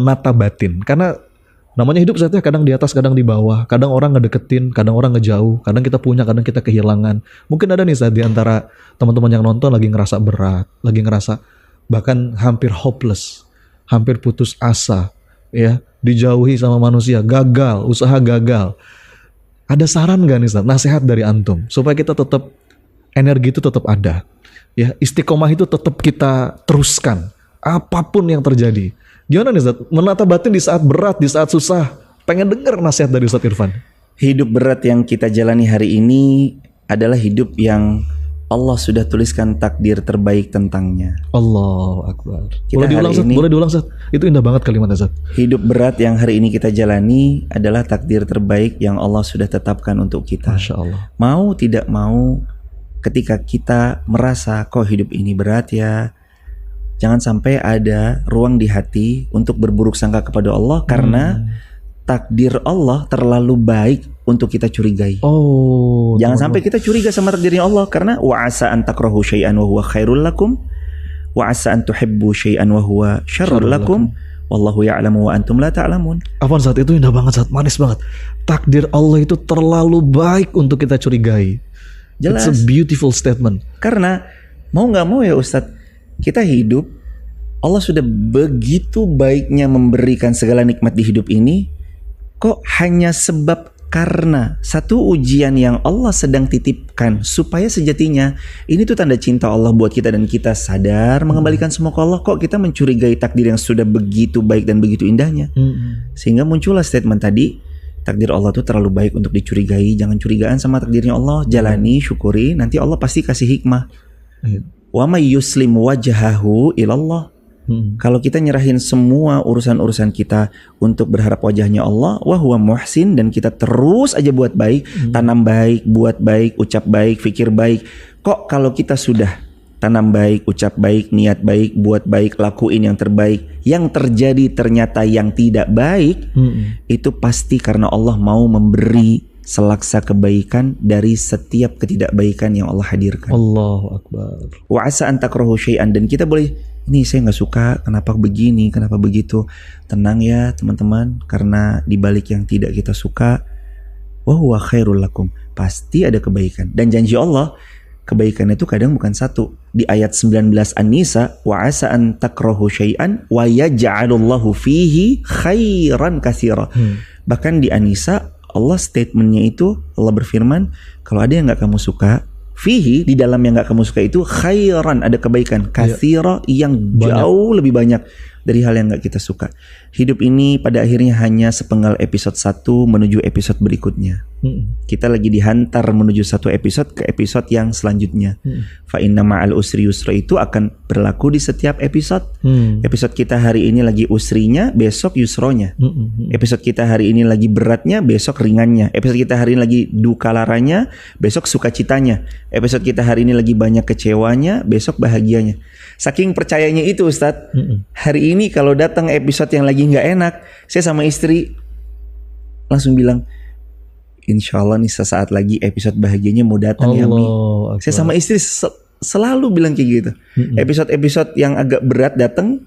menata batin. Karena namanya hidup Ustaz ya, kadang di atas, kadang di bawah, kadang orang ngedeketin, kadang orang ngejauh, kadang kita punya, kadang kita kehilangan. Mungkin ada nih Ustaz di antara teman-teman yang nonton lagi ngerasa berat, lagi ngerasa bahkan hampir hopeless, hampir putus asa, ya, dijauhi sama manusia, gagal, usaha gagal. Ada saran gak nih Ustaz, nasihat dari antum supaya kita tetap energi itu tetap ada, ya, istiqomah itu tetap kita teruskan apapun yang terjadi. Gimana nih Ustaz, menata batin di saat berat, di saat susah? Pengen dengar nasihat dari Ustaz Irfan. Hidup berat yang kita jalani hari ini adalah hidup yang Allah sudah tuliskan takdir terbaik tentangnya. Allahu Akbar. Kita Boleh diulang Ustaz. Itu indah banget kalimatnya Ustaz. Hidup berat yang hari ini kita jalani adalah takdir terbaik yang Allah sudah tetapkan untuk kita. Masya Allah. Mau tidak mau, ketika kita merasa kok hidup ini berat ya, jangan sampai ada ruang di hati untuk berburuk sangka kepada Allah, karena takdir Allah terlalu baik untuk kita curigai. Jangan sampai kita curiga sama takdirnya Allah, karena wa asa an takrahu syai'an wa huwa khairul lakum wa asa an tuhibbu syai'an wa huwa syarrul lakum wallahu ya'lamu wa antum la ta'lamun. Apaan saat itu indah banget, saat manis banget. Takdir Allah itu terlalu baik untuk kita curigai. Jelas. It's a beautiful statement. Karena mau nggak mau ya Ustadz, kita hidup, Allah sudah begitu baiknya memberikan segala nikmat di hidup ini. Kok hanya sebab karena satu ujian yang Allah sedang titipkan, supaya sejatinya ini tuh tanda cinta Allah buat kita dan kita sadar mengembalikan semua ke Allah. Kok kita mencurigai takdir yang sudah begitu baik dan begitu indahnya? Sehingga muncullah statement tadi, takdir Allah tuh terlalu baik untuk dicurigai. Jangan curigaan sama takdirnya Allah, jalani, syukuri, nanti Allah pasti kasih hikmah. Wa may yuslim wajhahu ilallah. Kalau kita nyerahin semua urusan-urusan kita untuk berharap wajahnya Allah, wa huwa muhsin, dan kita terus aja buat baik, tanam baik, buat baik, ucap baik, fikir baik. Kok kalau kita sudah tanam baik, ucap baik, niat baik, buat baik, lakuin yang terbaik, yang terjadi ternyata yang tidak baik, itu pasti karena Allah mau memberi selaksa kebaikan dari setiap ketidakbaikan yang Allah hadirkan. Allahu Akbar. Wa asa an takrahu syai'an, dan kita boleh, ini saya nggak suka, kenapa begini, kenapa begitu. Tenang ya teman-teman, karena dibalik yang tidak kita suka, wa huwa khairul lakum, pasti ada kebaikan. Dan janji Allah, kebaikan itu kadang bukan satu. Di ayat 19 An-Nisa, wa asa an takrahu syai'an wa yaj'alullahu fihi khairan katsira. Bahkan di An-Nisa, Allah statementnya itu, Allah berfirman, kalau ada yang gak kamu suka, fihi, di dalam yang gak kamu suka itu, khairan, ada kebaikan, katsira, yang jauh lebih banyak dari hal yang gak kita suka. Hidup ini pada akhirnya hanya sepenggal episode 1 menuju episode berikutnya. Kita lagi dihantar menuju satu episode ke episode yang selanjutnya. Fa inna ma'al usri yusra itu akan berlaku di setiap episode. Episode kita hari ini lagi usrinya, besok yusronya. Episode kita hari ini lagi beratnya, besok ringannya. Episode kita hari ini lagi duka laranya, besok sukacitanya. Episode kita hari ini lagi banyak kecewanya, besok bahagianya. Saking percayanya itu Ustadz, hari ini kalau datang episode yang lagi nggak enak, saya sama istri langsung bilang, insya Allah nih sesaat lagi episode bahagianya mau datang ya Mi. Saya sama istri selalu bilang kayak gitu. Episode-episode yang agak berat datang,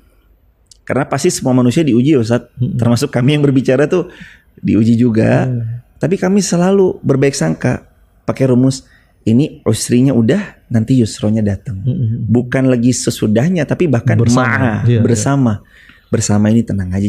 karena pasti semua manusia diuji Ustadz, termasuk kami yang berbicara tuh diuji juga. Tapi kami selalu berbaik sangka, pakai rumus, ini usrinya udah, nanti yusronya datang. Bukan lagi sesudahnya, tapi bahkan bersama. Bersama ini tenang aja.